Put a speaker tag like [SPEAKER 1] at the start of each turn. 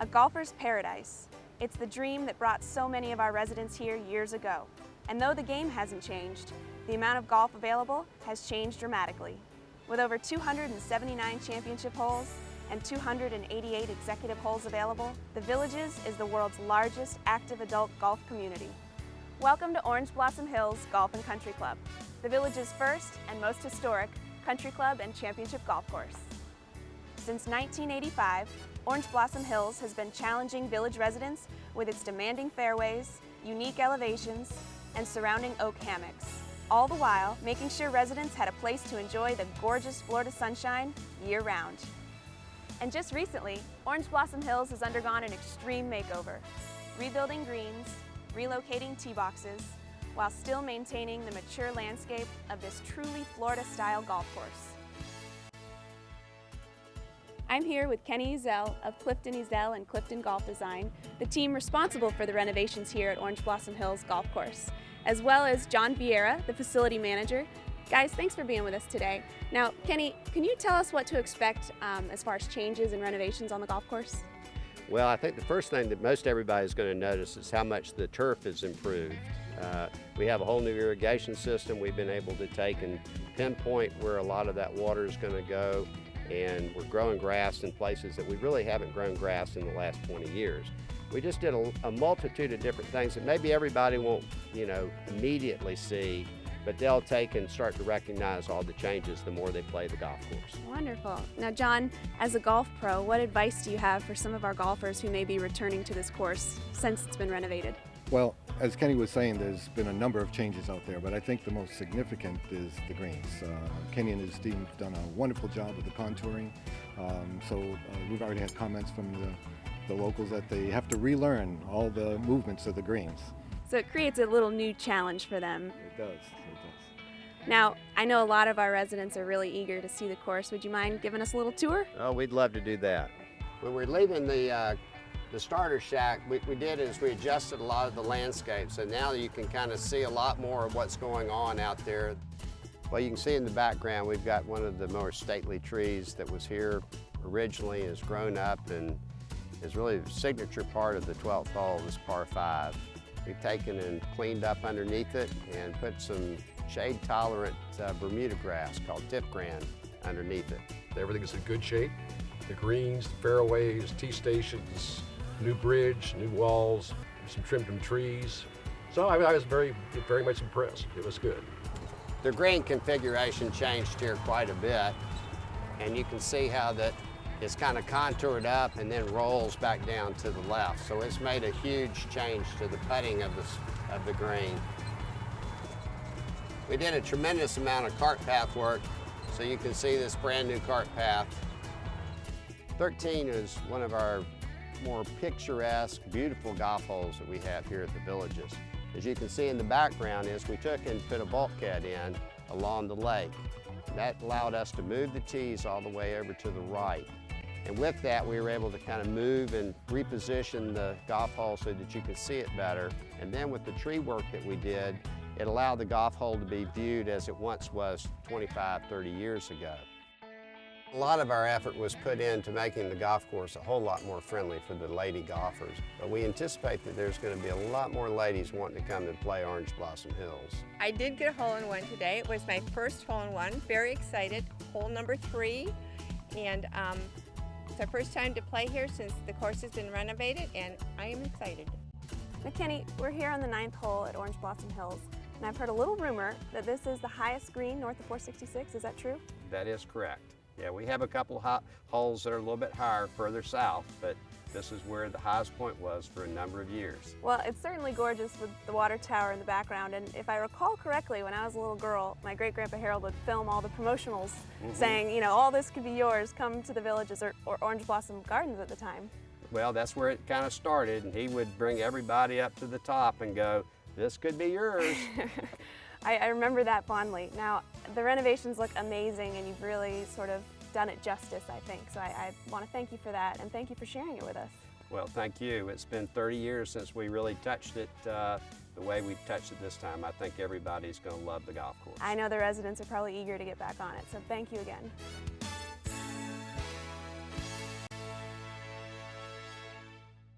[SPEAKER 1] A golfer's paradise. It's the dream that brought so many of our residents here years ago. And though the game hasn't changed, the amount of golf available has changed dramatically. With over 279 championship holes and 288 executive holes available, the Villages is the world's largest active adult golf community. Welcome to Orange Blossom Hills Golf and Country Club, the Village's first and most historic country club and championship golf course. Since 1985, Orange Blossom Hills has been challenging Village residents with its demanding fairways, unique elevations, and surrounding oak hammocks, all the while making sure residents had a place to enjoy the gorgeous Florida sunshine year-round. And just recently, Orange Blossom Hills has undergone an extreme makeover, rebuilding greens, relocating tee boxes, while still maintaining the mature landscape of this truly Florida-style golf course. I'm here with Kenny Ezell of Clifton Ezell and Clifton Golf Design, the team responsible for the renovations here at Orange Blossom Hills Golf Course, as well as John Vieira, the facility manager. Guys, thanks for being with us today. Now, Kenny, can you tell us what to expect as far as changes and renovations on the golf course?
[SPEAKER 2] Well, I think the first thing that most everybody is going to notice is how much the turf has improved. We have a whole new irrigation system we've been able to take and pinpoint where a lot of that water is going to go, and we're growing grass in places that we really haven't grown grass in the last 20 years. We just did a multitude of different things that maybe everybody won't, immediately see, but they'll take and start to recognize all the changes the more they play the golf course.
[SPEAKER 1] Wonderful. Now, John, as a golf pro, what advice do you have for some of our golfers who may be returning to this course since it's been renovated?
[SPEAKER 3] Well, as Kenny was saying, there's been a number of changes out there, but I think the most significant is the greens. Kenny and his team have done a wonderful job with the contouring. We've already had comments from the locals that they have to relearn all the movements of the greens.
[SPEAKER 1] So it creates a little new challenge for them.
[SPEAKER 3] It does.
[SPEAKER 1] Now, I know a lot of our residents are really eager to see the course. Would you mind giving us a little tour?
[SPEAKER 2] Oh, we'd love to do that. When we're leaving the starter shack, we did is we adjusted a lot of the landscape, so now you can kind of see a lot more of what's going on out there. Well, you can see in the background we've got one of the more stately trees that was here originally, has grown up and is really the signature part of the 12th hole, this par 5. We've taken and cleaned up underneath it and put some shade-tolerant Bermuda grass called Tipgram underneath it.
[SPEAKER 4] Everything is in good shape. The greens, the fairways, tee stations, new bridge, new walls, some trimmed trees. So I was very much impressed. It was good.
[SPEAKER 2] The green configuration changed here quite a bit, and you can see how that it's kind of contoured up and then rolls back down to the left. So it's made a huge change to the putting of the green. We did a tremendous amount of cart path work, so you can see this brand new cart path. 13 is one of our more picturesque, beautiful golf holes that we have here at the Villages. As you can see in the background is we took and put a bulkhead in along the lake. That allowed us to move the tees all the way over to the right. And with that, we were able to kind of move and reposition the golf hole so that you could see it better. And then with the tree work that we did, it allowed the golf hole to be viewed as it once was 25, 30 years ago. A lot of our effort was put into making the golf course a whole lot more friendly for the lady golfers. But we anticipate that there's going to be a lot more ladies wanting to come and play Orange Blossom Hills.
[SPEAKER 5] I did get a hole-in-one today. It was my first hole-in-one. Very excited. Hole number 3. And it's our first time to play here since the course has been renovated, and I am excited.
[SPEAKER 1] Now, Kenny, we're here on the 9th hole at Orange Blossom Hills, and I've heard a little rumor that this is the highest green north of 466. Is that true?
[SPEAKER 2] That is correct. Yeah, we have a couple of holes that are a little bit higher further south, but this is where the highest point was for a number of years.
[SPEAKER 1] Well, it's certainly gorgeous with the water tower in the background, and if I recall correctly, when I was a little girl, my great-grandpa Harold would film all the promotionals saying, all this could be yours, come to the Villages, or Orange Blossom Gardens at the time.
[SPEAKER 2] Well, that's where it kind of started, and he would bring everybody up to the top and go, this could be yours.
[SPEAKER 1] I remember that fondly. Now, the renovations look amazing, and you've really sort of done it justice, I think. So I want to thank you for that, and thank you for sharing it with us.
[SPEAKER 2] Well, thank you. It's been 30 years since we really touched it the way we've touched it this time. I think everybody's going to love the golf course.
[SPEAKER 1] I know the residents are probably eager to get back on it, so thank you again.